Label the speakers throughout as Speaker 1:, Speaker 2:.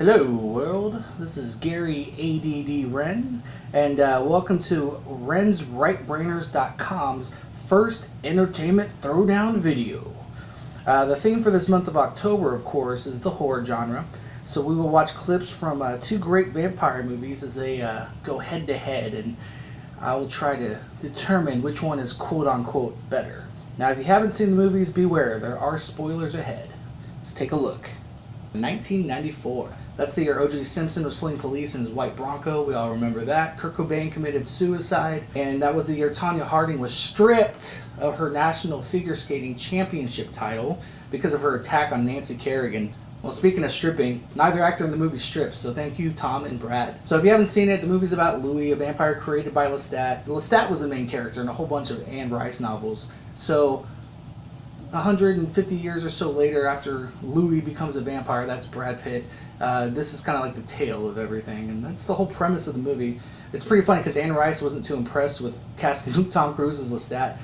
Speaker 1: Hello world, this is Gary A.D.D. Wrenn, and welcome to WrennsRightBrainers.com's first entertainment throwdown video. The theme for this month of October, of course, is the horror genre, so we will watch clips from two great vampire movies as they go head to head, and I will try to determine which one is quote-unquote better. Now, if you haven't seen the movies, beware, there are spoilers ahead. Let's take a look. 1994. That's the year O.J. Simpson was fleeing police in his white Bronco. We all remember that. Kurt Cobain committed suicide. And that was the year Tonya Harding was stripped of her National Figure Skating Championship title because of her attack on Nancy Kerrigan. Well, speaking of stripping, neither actor in the movie strips, so thank you, Tom and Brad. So if you haven't seen it, the movie's about Louis, a vampire created by Lestat. Lestat was the main character in a whole bunch of Anne Rice novels. So 150 years or so later, after Louis becomes a vampire, that's Brad Pitt, this is kind of like the tale of everything, and that's the whole premise of the movie. It's pretty funny because Anne Rice wasn't too impressed with casting Tom Cruise as Lestat.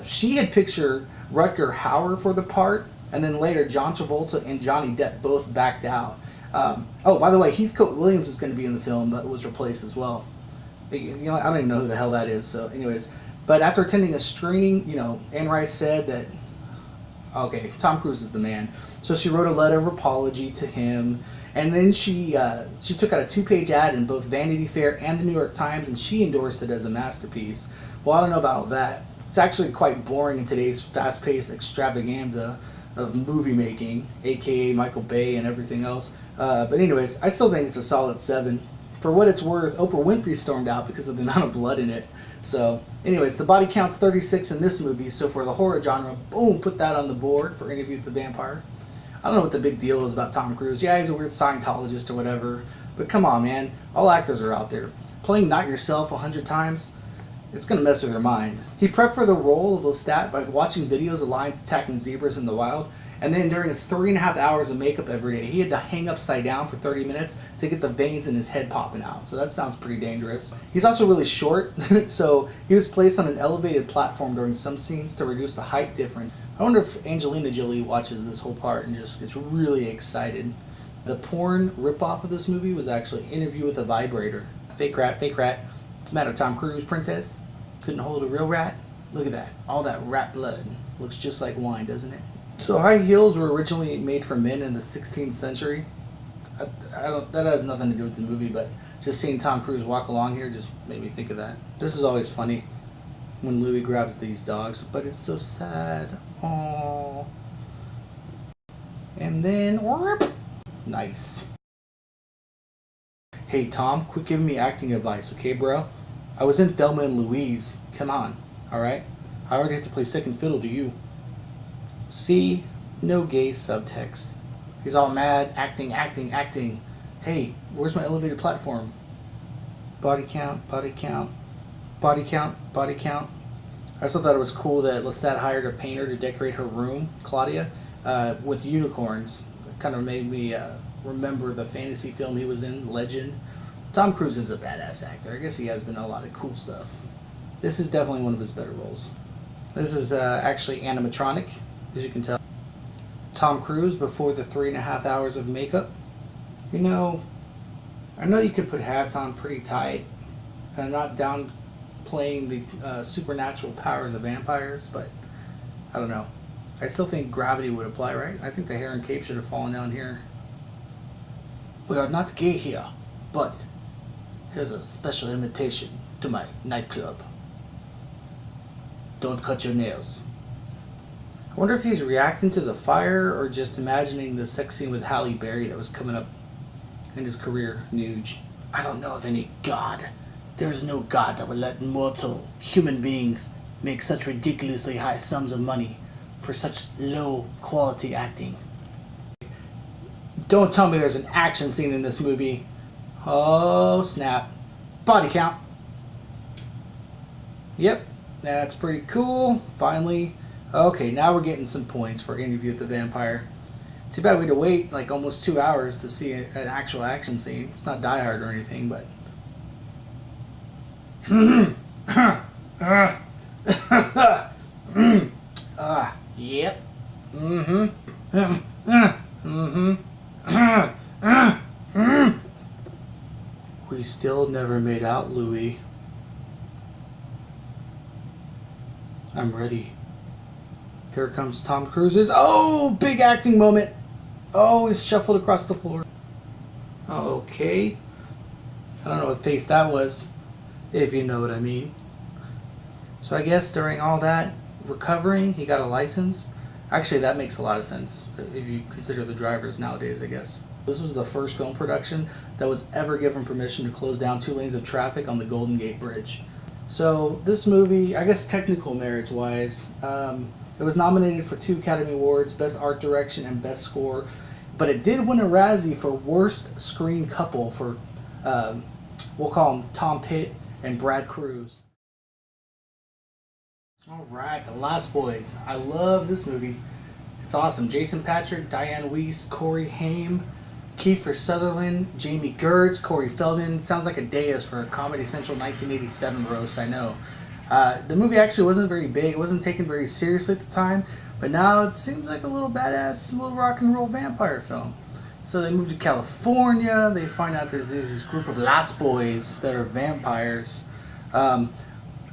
Speaker 1: She had pictured Rutger Hauer for the part, and then later John Travolta and Johnny Depp both backed out. Oh, by the way, Heathcote Williams is going to be in the film, but was replaced as well. You know, I don't even know who the hell that is, so anyways. But after attending a screening, Anne Rice said that, okay, Tom Cruise is the man. So she wrote a letter of apology to him, and then she took out a 2-page ad in both Vanity Fair and the New York Times, and she endorsed it as a masterpiece. Well, I don't know about all that. It's actually quite boring in today's fast-paced extravaganza of movie making, aka Michael Bay and everything else. But anyways, I still think it's a solid 7. For what it's worth, Oprah Winfrey stormed out because of the amount of blood in it. So, anyways, the body count's 36 in this movie, so for the horror genre, boom, put that on the board for Interview with the Vampire. I don't know what the big deal is about Tom Cruise. Yeah, he's a weird Scientologist or whatever, but come on, man. All actors are out there. Playing Not Yourself 100 times, it's going to mess with your mind. He prepped for the role of Lestat by watching videos of lions attacking zebras in the wild, and then during his 3.5 hours of makeup every day, he had to hang upside down for 30 minutes to get the veins in his head popping out. So that sounds pretty dangerous. He's also really short, so he was placed on an elevated platform during some scenes to reduce the height difference. I wonder if Angelina Jolie watches this whole part and just gets really excited. The porn ripoff of this movie was actually Interview with a Vibrator. Fake rat, fake rat. What's the matter, Tom Cruise, princess? Couldn't hold a real rat? Look at that. All that rat blood. Looks just like wine, doesn't it? So high heels were originally made for men in the 16th century. That has nothing to do with the movie, but just seeing Tom Cruise walk along here just made me think of that. This is always funny when Louis grabs these dogs, but it's so sad. Aww. And then, whoop, nice. Hey Tom, quit giving me acting advice, okay bro? I was in Thelma and Louise. Come on, alright? I already have to play second fiddle to you. See? No gay subtext. He's all mad, acting. Hey, where's my elevated platform? Body count, body count, body count, body count. I also thought it was cool that Lestat hired a painter to decorate her room, Claudia, with unicorns. It kind of made me remember the fantasy film he was in, Legend. Tom Cruise is a badass actor. I guess he has been in a lot of cool stuff. This is definitely one of his better roles. This is actually animatronic, as you can tell. Tom Cruise before the 3.5 hours of makeup. I know you could put hats on pretty tight, and I'm not downplaying the supernatural powers of vampires, but I don't know. I still think gravity would apply, right? I think the hair and cape should have fallen down here. We are not gay here, but here's a special invitation to my nightclub. Don't cut your nails. I wonder if he's reacting to the fire or just imagining the sex scene with Halle Berry that was coming up in his career, Nuge. I don't know of any god. There is no god that would let mortal human beings make such ridiculously high sums of money for such low quality acting. Don't tell me there's an action scene in this movie. Oh snap. Body count. Yep, that's pretty cool. Finally. Okay, now we're getting some points for Interview with the Vampire. Too bad we had to wait like almost 2 hours to see an actual action scene. It's not Die Hard or anything, but... yep. We still never made out, Louis. I'm ready. Here comes Tom Cruise's. Oh, big acting moment. Oh, he's shuffled across the floor. Okay. I don't know what face that was, if you know what I mean. So I guess during all that recovering, he got a license. Actually, that makes a lot of sense if you consider the drivers nowadays, I guess. This was the first film production that was ever given permission to close down 2 lanes of traffic on the Golden Gate Bridge. So this movie, I guess technical merits wise, it was nominated for 2 Academy Awards, Best Art Direction and Best Score, but it did win a Razzie for Worst Screen Couple for, we'll call them Tom Pitt and Brad Cruz. All right, The Lost Boys. I love this movie. It's awesome. Jason Patric, Diane Weiss, Corey Haim, Kiefer Sutherland, Jamie Gertz, Corey Feldman. Sounds like a dais for a Comedy Central 1987 roast, I know. The movie actually wasn't very big. It wasn't taken very seriously at the time, but now it seems like a little badass, little rock and roll vampire film. So they move to California. They find out there's this group of Lost Boys that are vampires.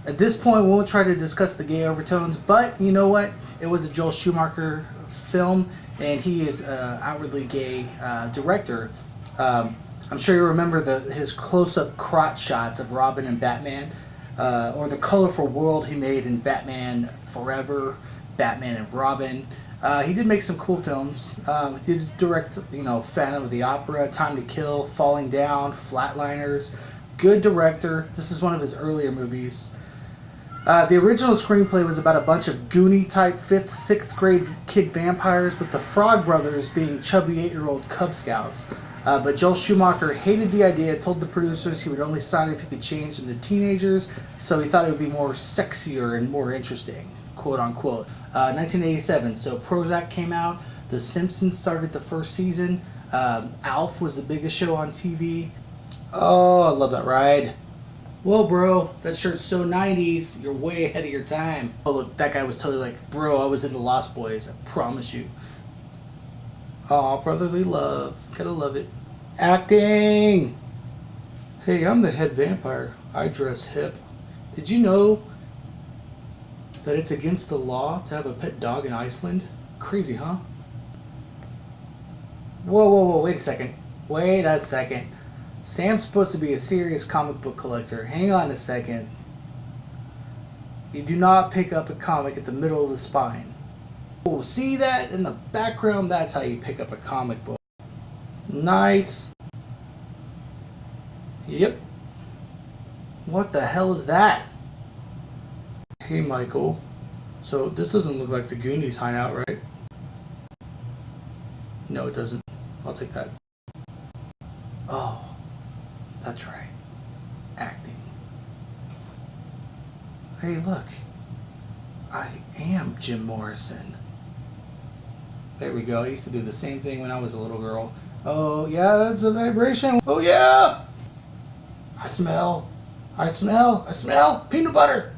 Speaker 1: At this point, we won't try to discuss the gay overtones, but you know what? It was a Joel Schumacher film, and he is an outwardly gay director. I'm sure you remember his close-up crotch shots of Robin and Batman, or the colorful world he made in Batman Forever, Batman and Robin. He did make some cool films. He did direct, Phantom of the Opera, Time to Kill, Falling Down, Flatliners. Good director. This is one of his earlier movies. The original screenplay was about a bunch of Goonie-type 5th, 6th grade kid vampires, with the Frog Brothers being chubby 8-year-old Cub Scouts. But Joel Schumacher hated the idea, told the producers he would only sign if he could change them to teenagers, so he thought it would be more sexier and more interesting, quote unquote. 1987, so Prozac came out, The Simpsons started the first season, Alf was the biggest show on TV. Oh, I love that ride. Whoa, bro, that shirt's so 90s. You're way ahead of your time. Oh, look, that guy was totally like, bro, I was into Lost Boys. I promise you. Aw, brotherly love. Gotta love it. Acting! Hey, I'm the head vampire. I dress hip. Did you know that it's against the law to have a pet dog in Iceland? Crazy, huh? Whoa, wait a second. Wait a second. Sam's supposed to be a serious comic book collector. Hang on a second. You do not pick up a comic at the middle of the spine. Oh, see that in the background? That's how you pick up a comic book. Nice. Yep. What the hell is that? Hey, Michael. So this doesn't look like the Goonies hideout, right? No, it doesn't. I'll take that. Oh. That's right. Acting. Hey, look. I am Jim Morrison. There we go. I used to do the same thing when I was a little girl. Oh, yeah, that's a vibration. Oh, yeah. I smell peanut butter.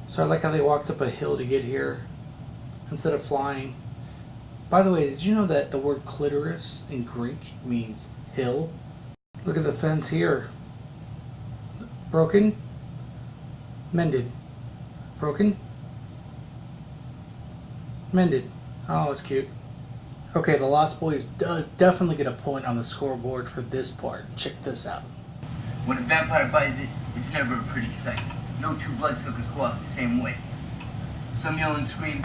Speaker 1: So I like how they walked up a hill to get here instead of flying. By the way, did you know that the word clitoris in Greek means hill? Look at the fence here. Broken. Mended. Broken. Mended. Oh, it's cute. Okay, The Lost Boys does definitely get a point on the scoreboard for this part. Check this out.
Speaker 2: When a vampire bites it, it's never a pretty sight. No 2 bloodsuckers go out the same way. Some yell and scream.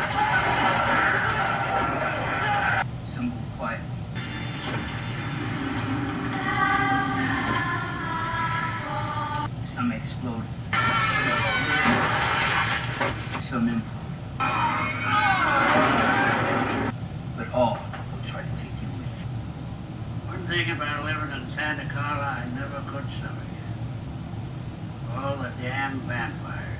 Speaker 2: Some go quiet. Some explode. Some implode. But all will try to take you with.
Speaker 3: One thing about living in Santa Carla I never could stomach. All the damn vampires.